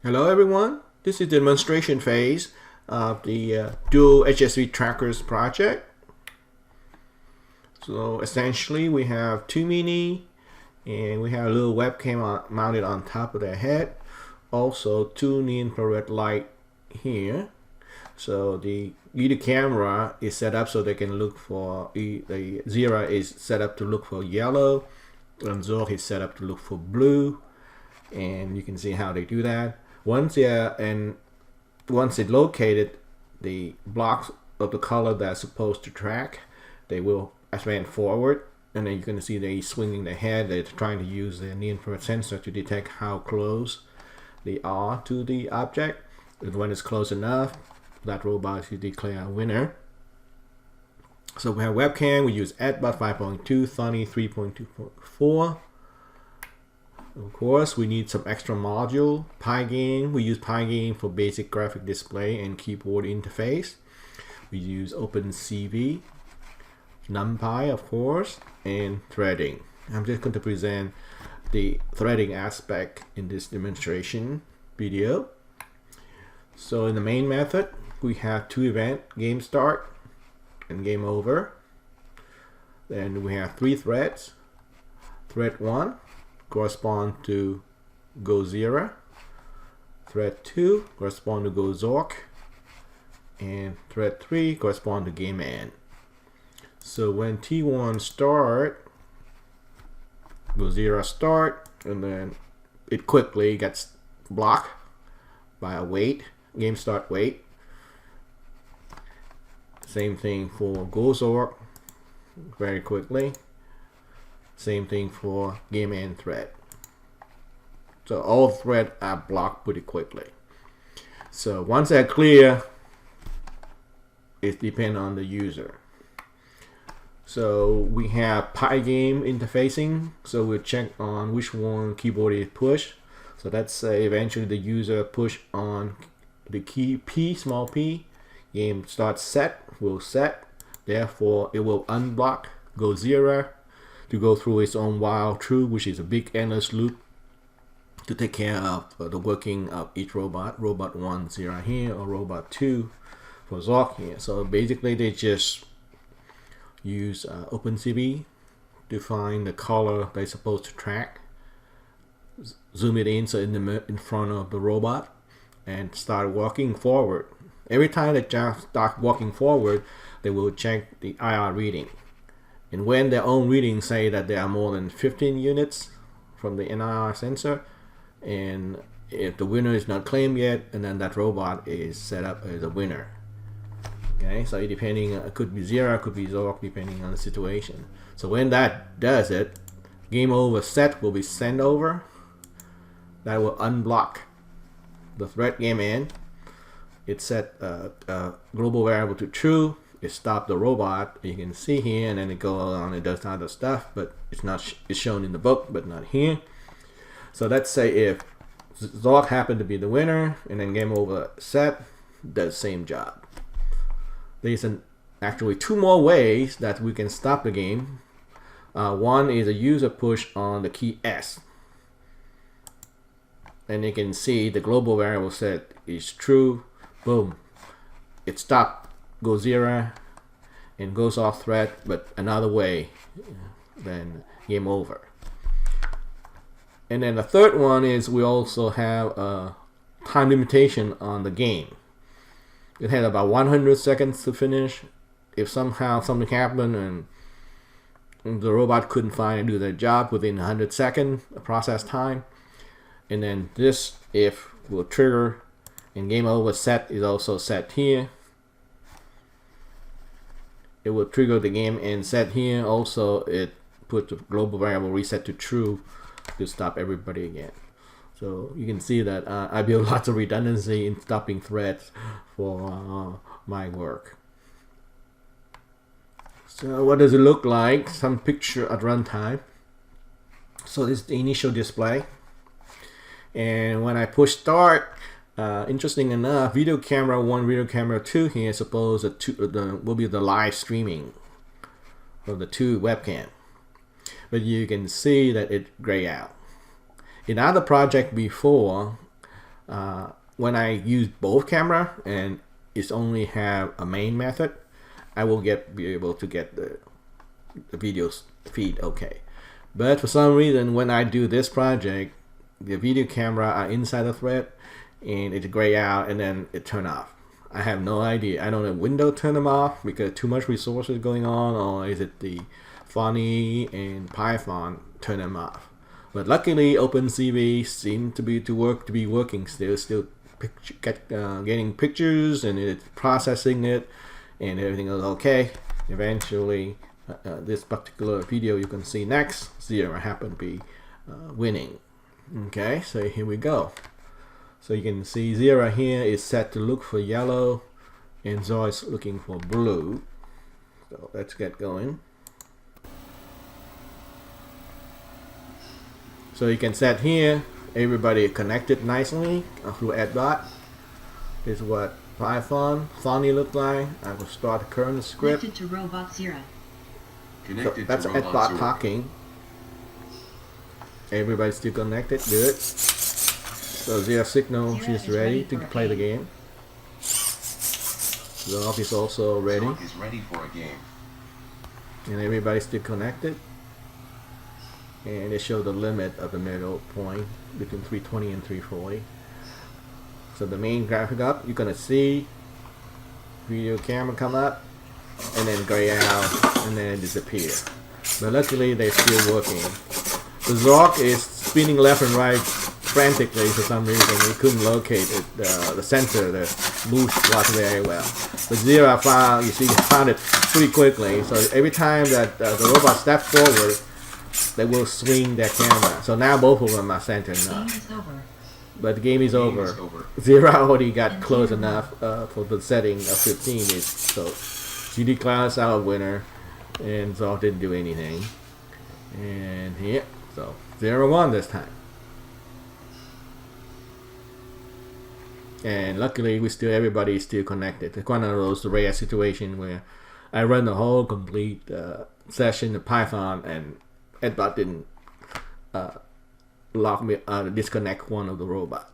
Hello everyone, this is the demonstration phase of the dual HSV trackers project. So essentially we have two Mini and we have a little webcam mounted on top of their head. Also two near-infrared light here. So the EDBOT camera is set up so they can look for, the Zira is set up to look for yellow and Zork is set up to look for blue, and you can see how they do that. Once they located the blocks of the color that's supposed to track, they will advance forward, and then you're going to see they swinging their head. They're trying to use the near-infrared sensor to detect how close they are to the object, and when it's close enough, that robot is declared a winner. So we have webcam. We use EDBOT 5.2, Sunny 3.2.4. Of course, we need some extra module. Pygame, we use Pygame for basic graphic display and keyboard interface. We use OpenCV NumPy, of course, and threading. I'm just going to present the threading aspect in this demonstration video. So in the main method, we have two events, game start and game over. Then we have three threads. Thread 1 correspond to go Zira, thread 2 correspond to go Zork, and thread 3 correspond to game end. So when T1 start, go Zira start, and then it quickly gets blocked by a wait, game start wait. Same thing for go Zork, very quickly. Same thing for game end thread. So all threads are blocked pretty quickly. So once they're clear, it depends on the user. So we have Pygame interfacing. So we'll check on which one keyboard is pushed. So let's say eventually the user push on the key P, small p, game start set, will set. Therefore it will unblock, go Zira, to go through its own while true, which is a big endless loop to take care of the working of each robot. Robot 1 Zira here, or robot 2 for Zork here. So basically they just use OpenCV to find the color they're supposed to track, zoom it in so in front of the robot, and start walking forward. Every time they start walking forward, they will check the IR reading. And when their own readings say that there are more than 15 units from the NIR sensor, and if the winner is not claimed yet, and then that robot is set up as a winner. Okay, so depending, it could be Zira, could be Zork, depending on the situation. So when that does it, game over set will be sent over. That will unblock the thread game end. It set a global variable to true. It stopped the robot, you can see here, and then it goes on, it does other stuff, but it's shown in the book, but not here. So let's say if Zork happened to be the winner, and then game over set does the same job. There's actually two more ways that we can stop the game. One is a user push on the key S, and you can see the global variable set is true. Boom, it stopped, go Zira, and goes off thread, but another way, then game over. And then the third one is we also have a time limitation on the game. It had about 100 seconds to finish. If somehow something happened and the robot couldn't find and do their job within 100 seconds process time, and then this if will trigger, and game over set is also set here. It will trigger the game end set here. Also, it puts the global variable reset to true to stop everybody again. So you can see that I build lots of redundancy in stopping threads for my work. So what does it look like? Some picture at runtime. So this is the initial display. And when I push start, interesting enough, video camera 1, video camera 2 here, suppose will be the live streaming of the two webcam. But you can see that it gray out. In other project before, When I use both camera and it's only have a main method, I will be able to get the video feed okay. But for some reason, when I do this project, the video camera are inside the thread and it gray out and then it turn off. I have no idea. I don't know Windows turn them off because too much resources going on, or is it the Funny and Python turn them off. But luckily, OpenCV seemed to be working still getting pictures and it's processing it, and everything is okay. Eventually, this particular video you can see next, Zero happened to be winning. Okay, so here we go. So you can see Zero here is set to look for yellow, and Zoro is looking for blue. So let's get going. So you can set here, everybody connected nicely through EDBOT. This is what Python Funny look like. I will start the current script. Connected to Robot Zero. So that's EDBOT talking. Everybody's still connected, good. So Zero signal, she's ready to play the game. Zoff is also ready. Zoff is ready for a game. And everybody's still connected. And it shows the limit of the middle point between 320 and 340. So the main graphic up, you're gonna see video camera come up and then gray out and then disappear. But luckily they're still working. The Zork is spinning left and right frantically for some reason. We couldn't locate it, the center, the boost was very well. But Zero found, you see, found it pretty quickly. So every time that the robot steps forward, they will swing their camera. So now both of them are centered now. But the game is over. Zero already got close enough for the setting of 15. So she declares our winner, and Zork didn't do anything. And yeah, so 0-1 this time. And luckily, everybody is still connected. It's one of those rare situations where I run the whole complete session of Python and EDBOT didn't lock me, disconnect one of the robots.